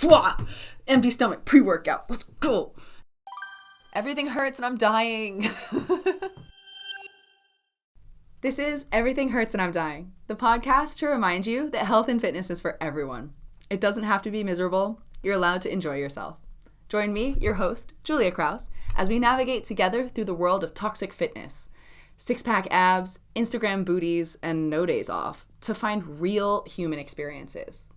Fwah! Empty stomach, pre-workout. Let's go. Everything hurts and I'm dying. This is Everything Hurts and I'm Dying, the podcast to remind you that health and fitness is for everyone. It doesn't have to be miserable. You're allowed to enjoy yourself. Join me, your host, Julia Kraus, as we navigate together through the world of toxic fitness, six-pack abs, Instagram booties, and no days off to find real human experiences.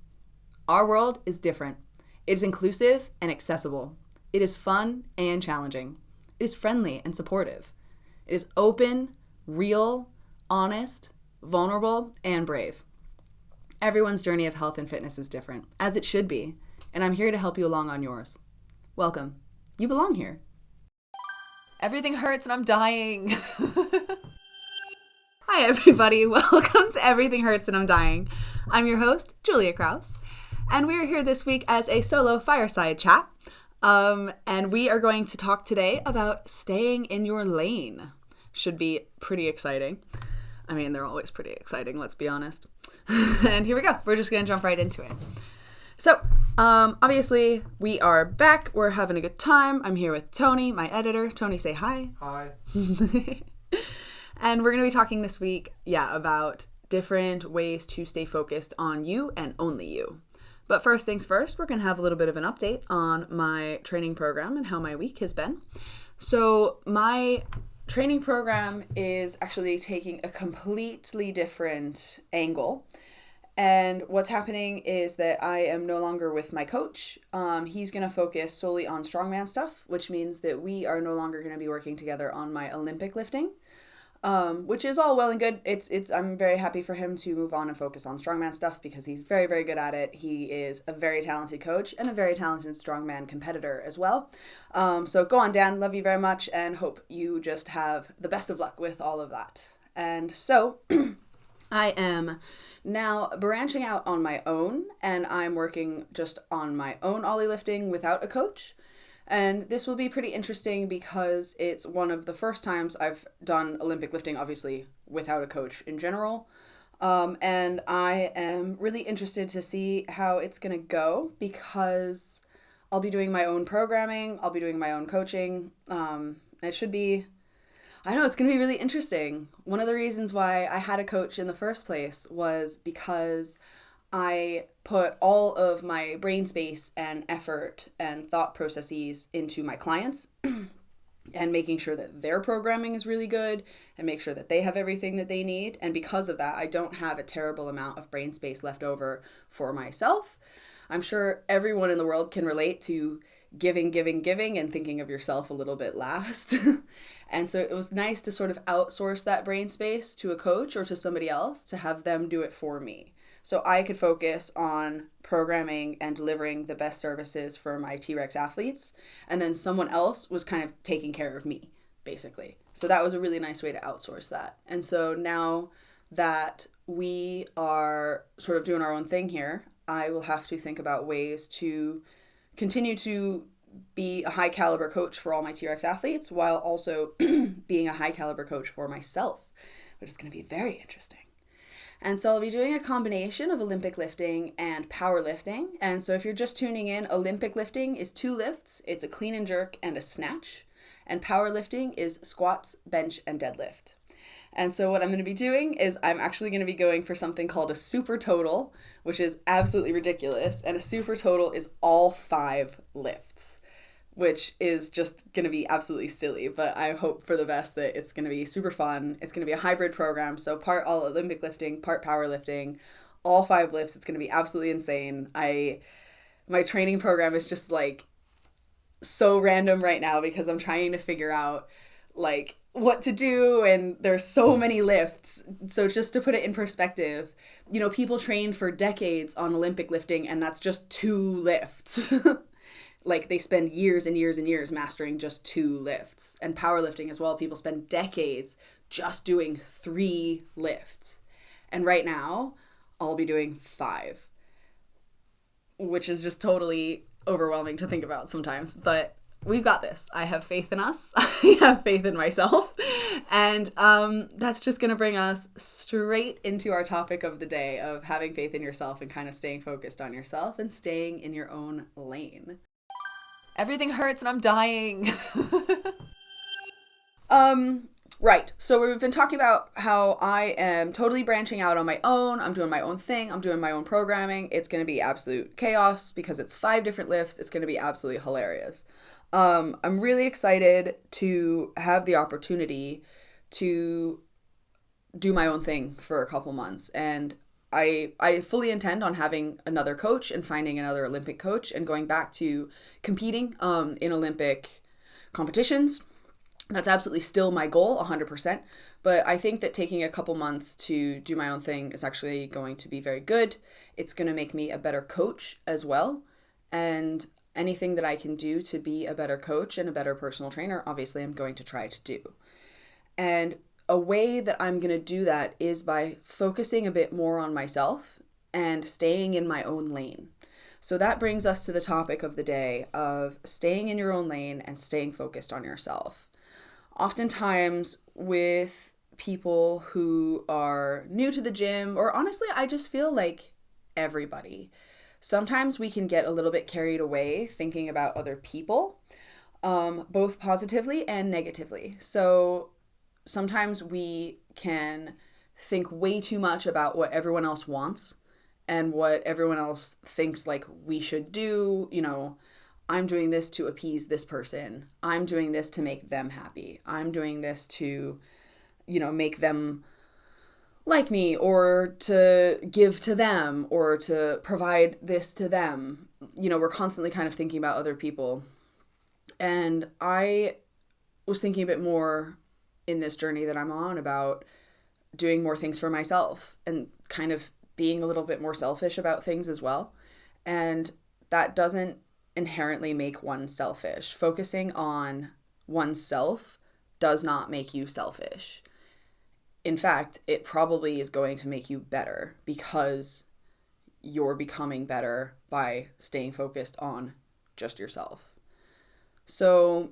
Our world is different. It is inclusive and accessible. It is fun and challenging. It is friendly and supportive. It is open, real, honest, vulnerable, and brave. Everyone's journey of health and fitness is different, as it should be, and I'm here to help you along on yours. Welcome. You belong here. Everything hurts and I'm dying. Hi, everybody. Welcome to Everything Hurts and I'm Dying. I'm your host, Julia Kraus, and we're here this week as a solo fireside chat, and we are going to talk today about staying in your lane. Should be pretty exciting. I mean, they're always pretty exciting, let's be honest. And here we go. We're just going to jump right into it. So, obviously, we are back. We're having a good time. I'm here with Tony, my editor. Tony, say hi. Hi. And we're going to be talking this week, about different ways to stay focused on you and only you. But first things first, we're going to have a little bit of an update on my training program and how my week has been. So, my training program is actually taking a completely different angle. And what's happening is that I am no longer with my coach. He's going to focus solely on strongman stuff, which means that we are no longer going to be working together on my Olympic lifting, which is all well and good. I'm very happy for him to move on and focus on strongman stuff because he's very, very good at it. He is a very talented coach and a very talented strongman competitor as well. So go on, Dan. Love you very much and hope you just have the best of luck with all of that. And so I am now branching out on my own, and I'm working just on my own Ollie lifting without a coach. And this will be pretty interesting because it's one of the first times I've done Olympic lifting, obviously, without a coach in general. And I am really interested to see how it's going to go because I'll be doing my own programming, I'll be doing my own coaching. It should be, I know, it's going to be really interesting. One of the reasons why I had a coach in the first place was because I put all of my brain space and effort and thought processes into my clients and making sure that their programming is really good and make sure that they have everything that they need. And because of that, I don't have a terrible amount of brain space left over for myself. I'm sure everyone in the world can relate to giving, and thinking of yourself a little bit last. And so it was nice to sort of outsource that brain space to a coach or to somebody else to have them do it for me. So I could focus on programming and delivering the best services for my T-Rex athletes. And then someone else was kind of taking care of me, basically. So that was a really nice way to outsource that. And so now that we are sort of doing our own thing here, I will have to think about ways to continue to be a high caliber coach for all my T-Rex athletes while also being a high caliber coach for myself, which is going to be very interesting. And so I'll be doing a combination of Olympic lifting and powerlifting. And so if you're just tuning in, Olympic lifting is 2 lifts. It's a clean and jerk and a snatch. And powerlifting is squats, bench, and deadlift. And so what I'm going to be doing is I'm actually going to be going for something called a super total, which is absolutely ridiculous. And a super total is all 5 lifts, which is just going to be absolutely silly. But I hope for the best that it's going to be super fun. It's going to be a hybrid program. So part all Olympic lifting, part powerlifting, all 5 lifts. It's going to be absolutely insane. My training program is just like so random right now because I'm trying to figure out like what to do, and there's so many lifts. So just to put it in perspective, people train for decades on Olympic lifting and that's just 2 lifts. Like they spend years and years and years mastering just 2 lifts. And powerlifting as well, people spend decades just doing 3 lifts. And right now, I'll be doing 5, which is just totally overwhelming to think about sometimes. But we've got this. I have faith in us. I have faith in myself. And that's just going to bring us straight into our topic of the day of having faith in yourself and kind of staying focused on yourself and staying in your own lane. Everything hurts and I'm dying. Right. So we've been talking about how I am totally branching out on my own. I'm doing my own thing. I'm doing my own programming. It's going to be absolute chaos because it's 5 different lifts. It's going to be absolutely hilarious. I'm really excited to have the opportunity to do my own thing for a couple months. And I fully intend on having another coach and finding another Olympic coach and going back to competing in Olympic competitions. That's absolutely still my goal, 100%. But I think that taking a couple months to do my own thing is actually going to be very good. It's going to make me a better coach as well. And anything that I can do to be a better coach and a better personal trainer, obviously I'm going to try to do. And a way that I'm going to do that is by focusing a bit more on myself and staying in my own lane. So that brings us to the topic of the day of staying in your own lane and staying focused on yourself. Oftentimes with people who are new to the gym, or honestly, I just feel like everybody, sometimes we can get a little bit carried away thinking about other people, both positively and negatively. So sometimes we can think way too much about what everyone else wants and what everyone else thinks like we should do. You know, I'm doing this to appease this person. I'm doing this to make them happy. I'm doing this to, make them like me, or to give to them, or to provide this to them. We're constantly kind of thinking about other people. And I was thinking a bit more in this journey that I'm on about doing more things for myself and kind of being a little bit more selfish about things as well. And that doesn't inherently make one selfish. Focusing on oneself does not make you selfish. In fact, it probably is going to make you better because you're becoming better by staying focused on just yourself. So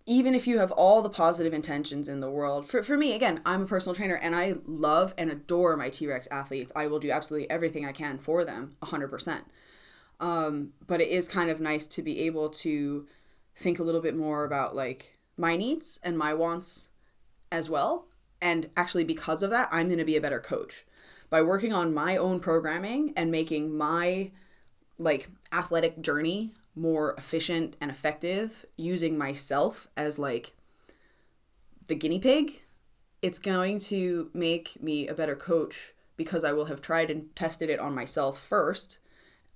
even if you have all the positive intentions in the world, for me, again, I'm a personal trainer and I love and adore my T-Rex athletes. I will do absolutely everything I can for them, 100%. But it is kind of nice to be able to think a little bit more about like my needs and my wants as well. And actually because of that, I'm going to be a better coach by working on my own programming and making my like athletic journey more efficient and effective, using myself as like the guinea pig. It's going to make me a better coach because I will have tried and tested it on myself first.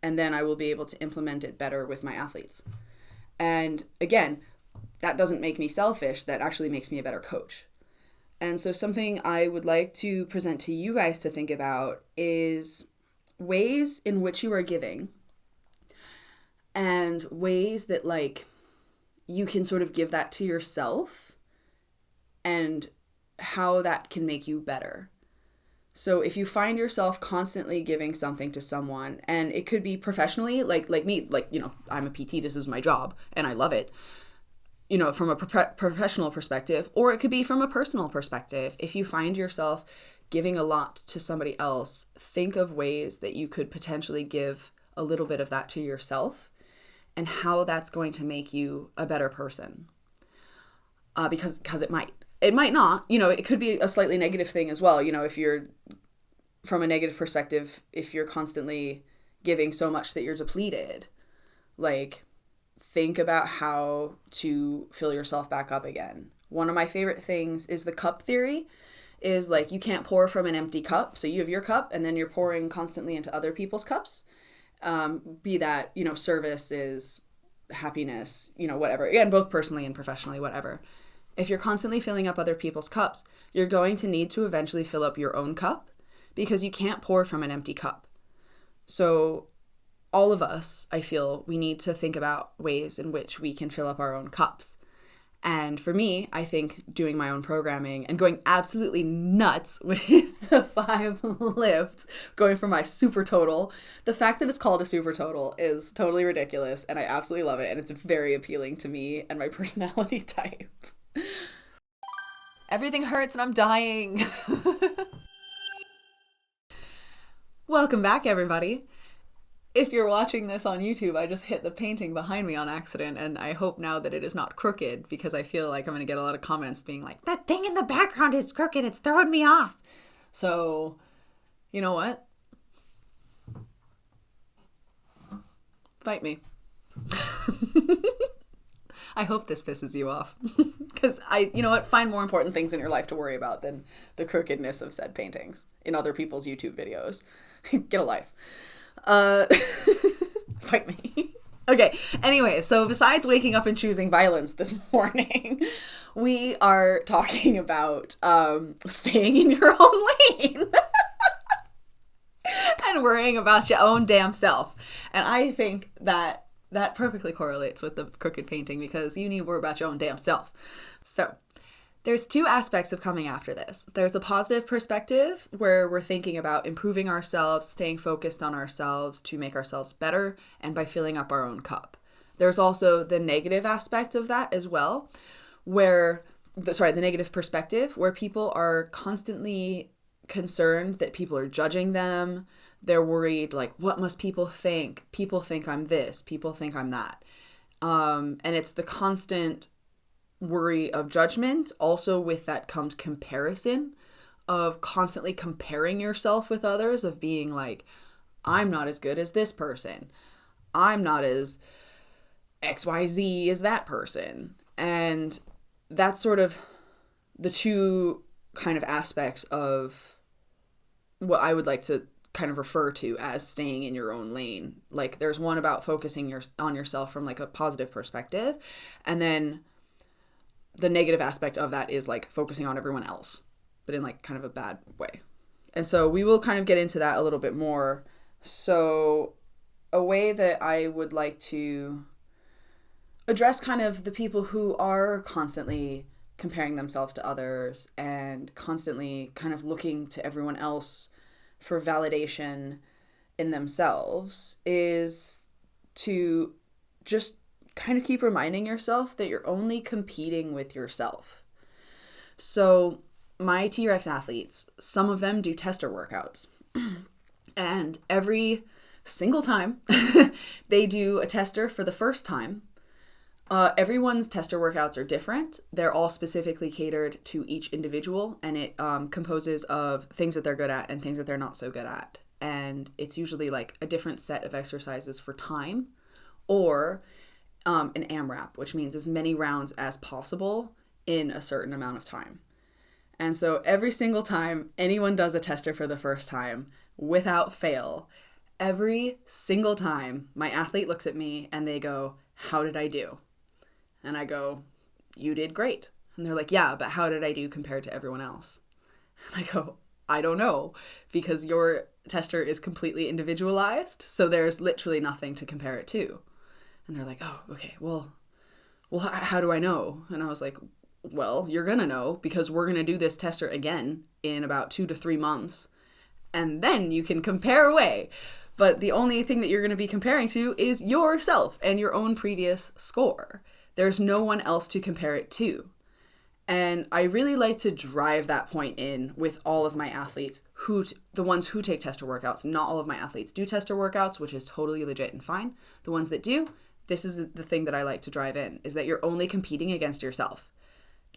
And then I will be able to implement it better with my athletes. And again, that doesn't make me selfish. That actually makes me a better coach. And so something I would like to present to you guys to think about is ways in which you are giving and ways that like you can sort of give that to yourself and how that can make you better. So if you find yourself constantly giving something to someone, and it could be professionally, like me, like, I'm a PT, this is my job, and I love it, from a professional perspective, or it could be from a personal perspective. If you find yourself giving a lot to somebody else, think of ways that you could potentially give a little bit of that to yourself and how that's going to make you a better person. Because it might. It might not, it could be a slightly negative thing as well. If you're from a negative perspective, if you're constantly giving so much that you're depleted, like think about how to fill yourself back up again. One of my favorite things is the cup theory, is like you can't pour from an empty cup. So you have your cup and then you're pouring constantly into other people's cups. Be that, service is happiness, whatever. Again, both personally and professionally, whatever. If you're constantly filling up other people's cups, you're going to need to eventually fill up your own cup because you can't pour from an empty cup. So all of us, I feel, we need to think about ways in which we can fill up our own cups. And for me, I think doing my own programming and going absolutely nuts with the 5 lifts, going for my super total, the fact that it's called a super total is totally ridiculous, and I absolutely love it, and it's very appealing to me and my personality type. Everything hurts and I'm dying. Welcome back, everybody. If you're watching this on YouTube, I just hit the painting behind me on accident, and I hope now that it is not crooked, because I feel like I'm going to get a lot of comments being like, that thing in the background is crooked, it's throwing me off. So, you know what? Fight me. I hope this pisses you off, because you know what? Find more important things in your life to worry about than the crookedness of said paintings in other people's YouTube videos. Get a life. Fight me. Okay, anyway, so besides waking up and choosing violence this morning, we are talking about staying in your own lane and worrying about your own damn self. And I think that perfectly correlates with the crooked painting, because you need to worry about your own damn self. So there's 2 aspects of coming after this. There's a positive perspective where we're thinking about improving ourselves, staying focused on ourselves to make ourselves better, and by filling up our own cup. There's also the negative aspect of that as well, the negative perspective, where people are constantly concerned that people are judging them. They're worried, like, what must people think? People think I'm this. People think I'm that. And it's the constant worry of judgment. Also with that comes comparison, of constantly comparing yourself with others, of being like, I'm not as good as this person. I'm not as XYZ as that person. And that's sort of the 2 kind of aspects of what I would like to kind of refer to as staying in your own lane. Like, there's one about focusing on yourself from like a positive perspective, and then the negative aspect of that is like focusing on everyone else, but in like kind of a bad way. And so we will kind of get into that a little bit more. So a way that I would like to address kind of the people who are constantly comparing themselves to others and constantly kind of looking to everyone else for validation in themselves is to just kind of keep reminding yourself that you're only competing with yourself. So my T-Rex athletes, some of them do tester workouts. And every single time they do a tester for the first time, everyone's tester workouts are different. They're all specifically catered to each individual, and it composes of things that they're good at and things that they're not so good at. And it's usually like a different set of exercises for time, or an AMRAP, which means as many rounds as possible in a certain amount of time. And so every single time anyone does a tester for the first time, without fail, every single time my athlete looks at me and they go, "How did I do?" And I go, "You did great." And they're like, "Yeah, but how did I do compared to everyone else?" And I go, "I don't know, because your tester is completely individualized, so there's literally nothing to compare it to." And they're like, "Oh, okay, well, how do I know?" And I was like, "Well, you're going to know, because we're going to do this tester again in about 2 to 3 months, and then you can compare away. But the only thing that you're going to be comparing to is yourself and your own previous score. There's no one else to compare it to." And I really like to drive that point in with all of my athletes, the ones who take tester workouts. Not all of my athletes do tester workouts, which is totally legit and fine. The ones that do, this is the thing that I like to drive in, is that you're only competing against yourself.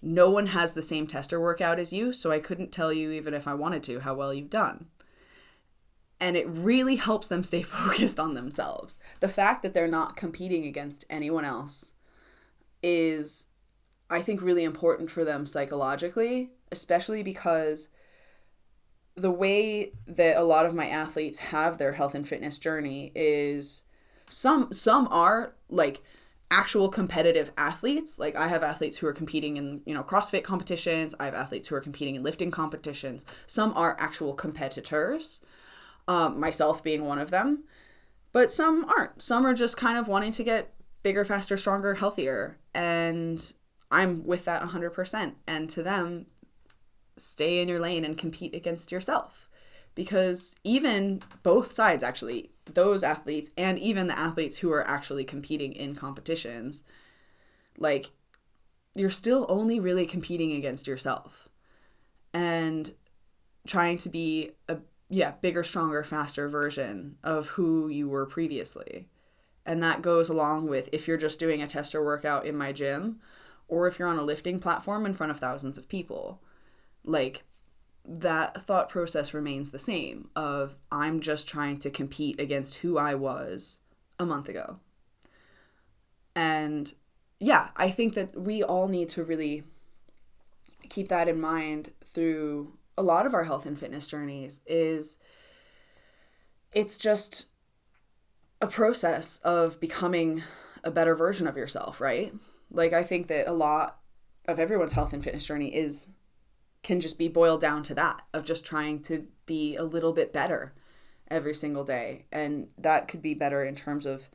No one has the same tester workout as you, so I couldn't tell you, even if I wanted to, how well you've done. And it really helps them stay focused on themselves. The fact that they're not competing against anyone else is, I think, really important for them psychologically, especially because the way that a lot of my athletes have their health and fitness journey is some are like actual competitive athletes. Like, I have athletes who are competing in, CrossFit competitions. I have athletes who are competing in lifting competitions. Some are actual competitors, myself being one of them, but some aren't. Some are just kind of wanting to get bigger, faster, stronger, healthier. And I'm with that 100%. And to them, stay in your lane and compete against yourself. Because even both sides, actually, those athletes and even the athletes who are actually competing in competitions, like, you're still only really competing against yourself and trying to be a bigger, stronger, faster version of who you were previously. And that goes along with if you're just doing a tester workout in my gym or if you're on a lifting platform in front of thousands of people. Like, that thought process remains the same of I'm just trying to compete against who I was a month ago. And yeah, I think that we all need to really keep that in mind through a lot of our health and fitness journeys. Is it's just a process of becoming a better version of yourself, right? Like, I think that a lot of everyone's health and fitness journey can just be boiled down to that, of just trying to be a little bit better every single day. And that could be better in terms of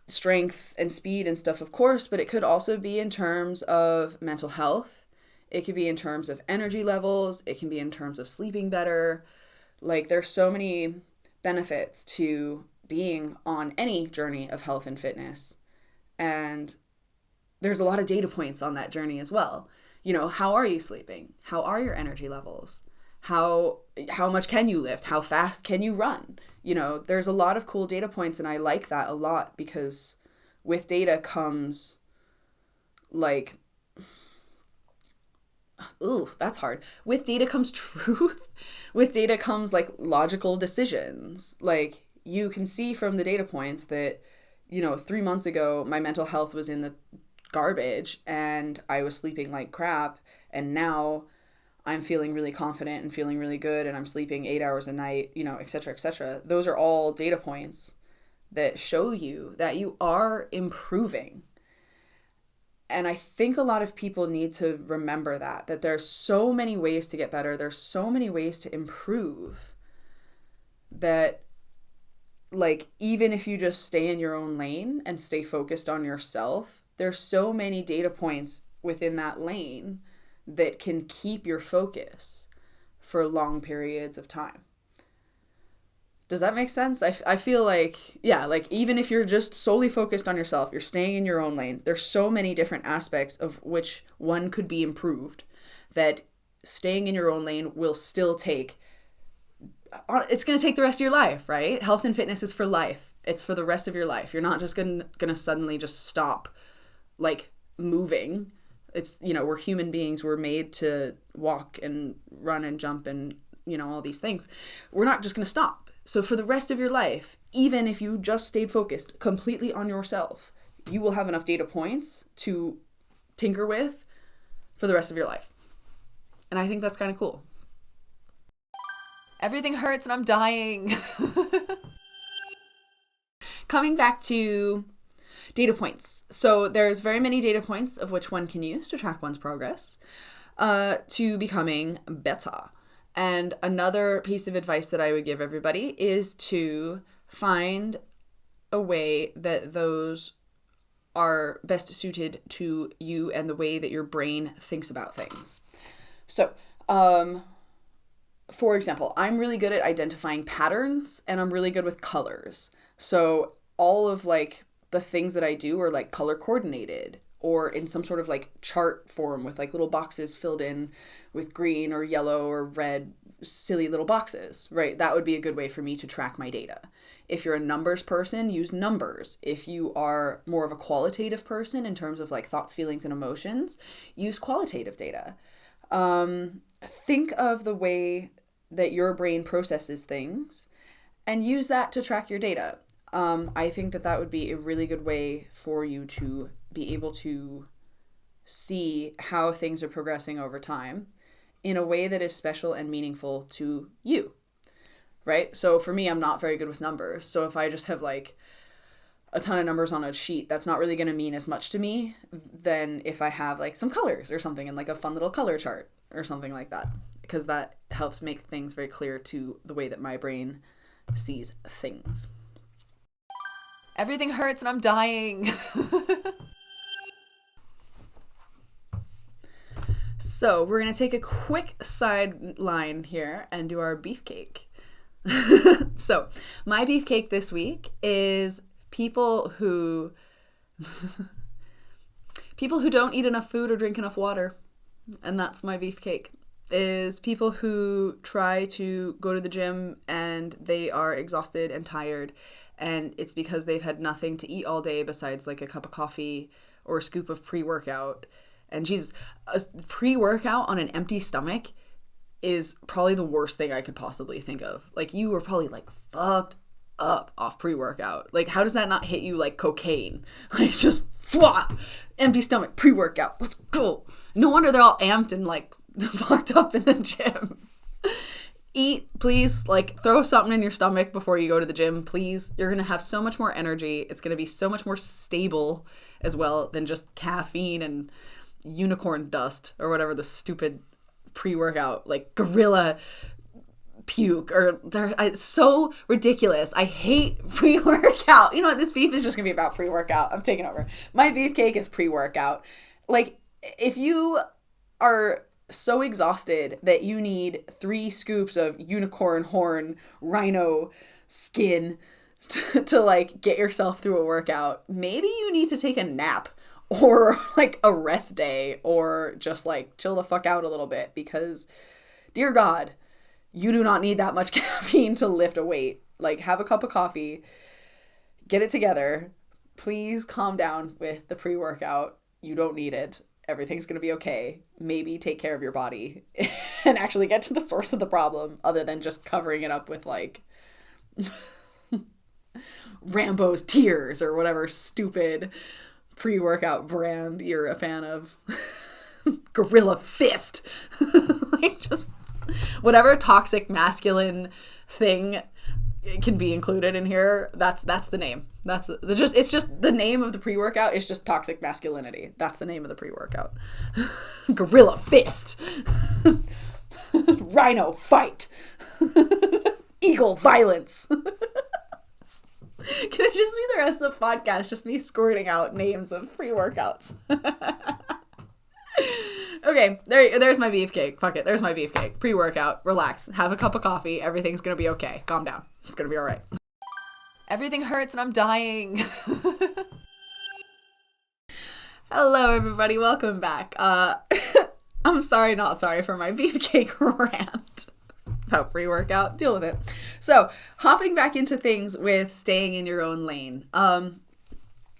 strength and speed and stuff, of course, but it could also be in terms of mental health. It could be in terms of energy levels. It can be in terms of sleeping better. Like, there's so many benefits to being on any journey of health and fitness. And there's a lot of data points on that journey as well. You know, how are you sleeping? How are your energy levels? How much can you lift? How fast can you run? You know, there's a lot of cool data points, and I like that a lot because with data comes like, ooh, that's hard. With data comes truth. With data comes like logical decisions. Like, you can see from the data points that, you know, 3 months ago, my mental health was in the garbage and I was sleeping like crap, and now I'm feeling really confident and feeling really good and I'm sleeping 8 hours a night, you know, et cetera, et cetera. Those are all data points that show you that you are improving. And I think a lot of people need to remember that there's so many ways to get better. There's so many ways to improve that, like, even if you just stay in your own lane and stay focused on yourself, there's so many data points within that lane that can keep your focus for long periods of time. Does that make sense? I feel like, yeah, like, even if you're just solely focused on yourself, you're staying in your own lane, there's so many different aspects of which one could be improved that staying in your own lane will still take, it's going to take the rest of your life, right? Health and fitness is for life. It's for the rest of your life. You're not just going to suddenly just stop, like, moving. It's, you know, we're human beings. We're made to walk and run and jump and, you know, all these things. We're not just going to stop. So for the rest of your life, even if you just stayed focused completely on yourself, you will have enough data points to tinker with for the rest of your life. And I think that's kind of cool. Everything hurts and I'm dying. Coming back to data points. So there's very many data points of which one can use to track one's progress to becoming better. And another piece of advice that I would give everybody is to find a way that those are best suited to you and the way that your brain thinks about things. So, for example, I'm really good at identifying patterns and I'm really good with colors. So all of, like, the things that I do are, like, color coordinated or in some sort of, like, chart form with, like, little boxes filled in with green or yellow or red, silly little boxes, right? That would be a good way for me to track my data. If you're a numbers person, use numbers. If you are more of a qualitative person in terms of, like, thoughts, feelings, and emotions, use qualitative data. Think of the way that your brain processes things and use that to track your data. I think that would be a really good way for you to be able to see how things are progressing over time in a way that is special and meaningful to you, right? So for me, I'm not very good with numbers. So if I just have, like, a ton of numbers on a sheet, that's not really going to mean as much to me than if I have, like, some colors or something and, like, a fun little color chart or something like that, because that helps make things very clear to the way that my brain sees things. Everything hurts and I'm dying. So we're going to take a quick sideline here and do our beefcake. So my beefcake this week is people who don't eat enough food or drink enough water. And that's my beefcake. Is people who try to go to the gym and they are exhausted and tired, and it's because they've had nothing to eat all day besides like a cup of coffee or a scoop of pre-workout. And Jesus, a pre-workout on an empty stomach is probably the worst thing I could possibly think of. Like, you were probably like fucked up off pre-workout. Like, how does that not hit you like cocaine? Like, just flop, empty stomach, pre-workout, let's go. No wonder they're all amped and like fucked up in the gym. Eat, please. Like, throw something in your stomach before you go to the gym, please. You're gonna have so much more energy. It's gonna be so much more stable as well than just caffeine and unicorn dust or whatever the stupid pre-workout, like gorilla puke, or it's so ridiculous. I hate pre-workout. You know what? This beef is just gonna be about pre-workout. I'm taking over. My beefcake is pre-workout. Like, if you are so exhausted that you need 3 scoops of unicorn horn rhino skin to like get yourself through a workout, maybe you need to take a nap or like a rest day, or just like chill the fuck out a little bit, because dear God, you do not need that much caffeine to lift a weight. Like, have a cup of coffee, get it together. Please calm down with the pre-workout. You don't need it. Everything's going to be okay. Maybe take care of your body and actually get to the source of the problem, other than just covering it up with like Rambo's Tears or whatever stupid pre-workout brand you're a fan of. Gorilla Fist. Like, just whatever toxic masculine thing can be included in here, that's the name. It's just the name of the pre-workout is just toxic masculinity. That's the name of the pre-workout. Gorilla Fist. Rhino Fight. Eagle Violence. Can it just be the rest of the podcast just me squirting out names of pre-workouts? Okay, there's my beefcake. Fuck it, there's my beefcake. Pre-workout, relax, have a cup of coffee, everything's gonna be okay. Calm down, it's gonna be all right. Everything hurts and I'm dying. Hello, everybody, welcome back. I'm sorry, not sorry for my beefcake rant about pre-workout. Deal with it. So, hopping back into things with staying in your own lane.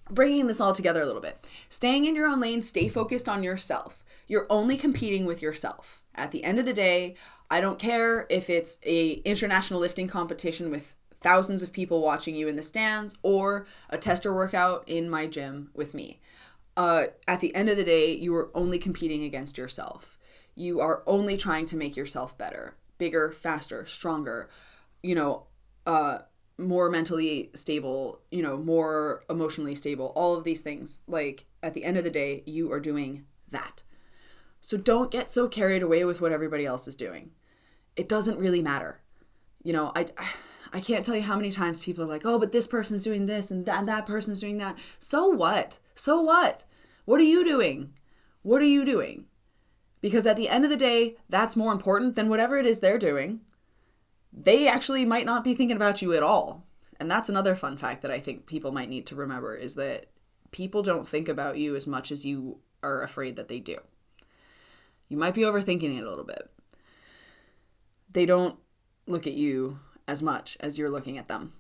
Bringing this all together a little bit. Staying in your own lane, stay focused on yourself. You're only competing with yourself. At the end of the day, I don't care if it's a international lifting competition with thousands of people watching you in the stands, or a tester workout in my gym with me. At the end of the day, you are only competing against yourself. You are only trying to make yourself better, bigger, faster, stronger, more mentally stable, more emotionally stable, all of these things. Like, at the end of the day, you are doing that. So don't get so carried away with what everybody else is doing. It doesn't really matter. I can't tell you how many times people are like, oh, but this person's doing this and that person's doing that. So what? So what? What are you doing? What are you doing? Because at the end of the day, that's more important than whatever it is they're doing. They actually might not be thinking about you at all. And that's another fun fact that I think people might need to remember, is that people don't think about you as much as you are afraid that they do. You might be overthinking it a little bit. They don't look at you as much as you're looking at them.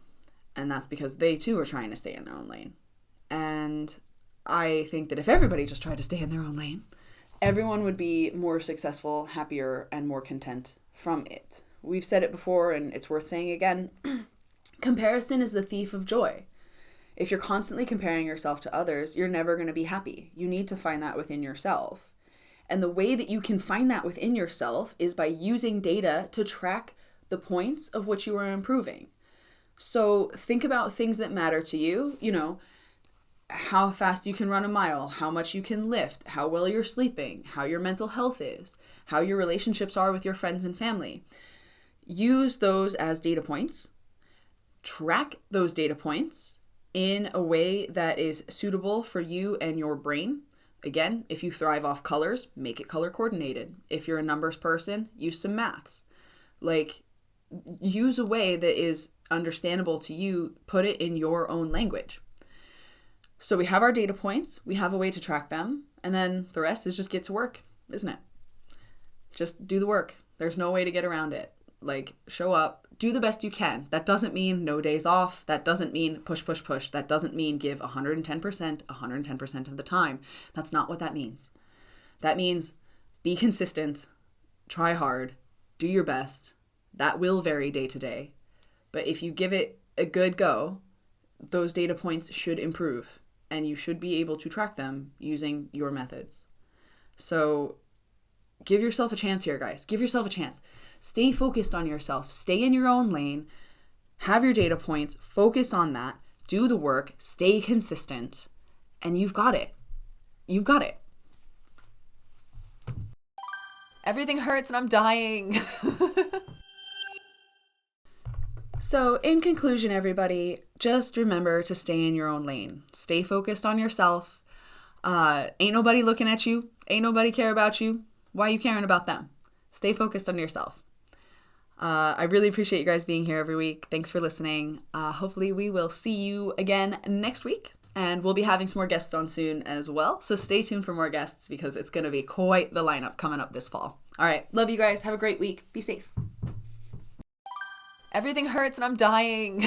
And that's because they too are trying to stay in their own lane. And I think that if everybody just tried to stay in their own lane, everyone would be more successful, happier, and more content from it. We've said it before, and it's worth saying again. Comparison is the thief of joy. If you're constantly comparing yourself to others, you're never going to be happy. You need to find that within yourself. And the way that you can find that within yourself is by using data to track the points of which you are improving. So think about things that matter to you, how fast you can run a mile, how much you can lift, how well you're sleeping, how your mental health is, how your relationships are with your friends and family. Use those as data points. Track those data points in a way that is suitable for you and your brain. Again, if you thrive off colors, make it color coordinated. If you're a numbers person, use some maths. Like, use a way that is understandable to you, put it in your own language. So we have our data points, we have a way to track them, and then the rest is just get to work, isn't it? Just do the work. There's no way to get around it. Like, show up, do the best you can. That doesn't mean no days off. That doesn't mean push. That doesn't mean give 110% of the time. That's not what that means. That means be consistent, try hard, do your best. That will vary day to day. But if you give it a good go, those data points should improve, and you should be able to track them using your methods. So give yourself a chance here, guys. Give yourself a chance. Stay focused on yourself. Stay in your own lane. Have your data points. Focus on that. Do the work. Stay consistent. And you've got it. You've got it. Everything hurts and I'm dying. So in conclusion, everybody, just remember to stay in your own lane. Stay focused on yourself. Ain't nobody looking at you. Ain't nobody care about you. Why are you caring about them? Stay focused on yourself. I really appreciate you guys being here every week. Thanks for listening. Hopefully we will see you again next week, and we'll be having some more guests on soon as well. So stay tuned for more guests because it's going to be quite the lineup coming up this fall. All right. Love you guys. Have a great week. Be safe. Everything hurts and I'm dying.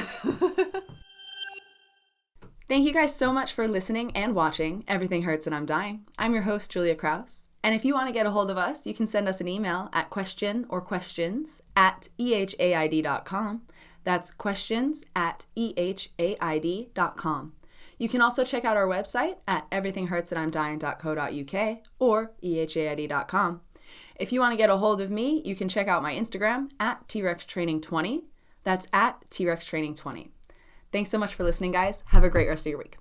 Thank you guys so much for listening and watching Everything Hurts and I'm Dying. I'm your host, Julia Kraus. And if you want to get a hold of us, you can send us an email at questions@ehaid.com. That's questions@ehaid.com. You can also check out our website at everythinghurtsandimdying.co.uk or ehaid.com. If you want to get a hold of me, you can check out my Instagram at TRexTraining20. That's at TRexTraining20. Thanks so much for listening, guys. Have a great rest of your week.